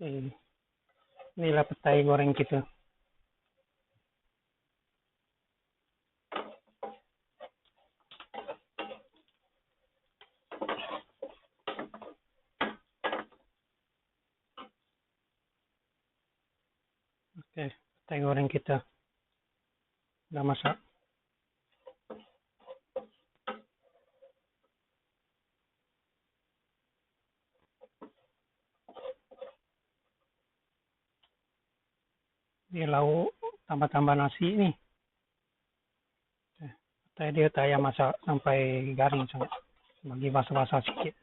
Oke, inilah petai goreng kita. Oke, petai goreng kita udah masak. Di lauk tambah-tambah nasi nih. Petai dia kayak masak sampai garing, bagi basah-basah sedikit.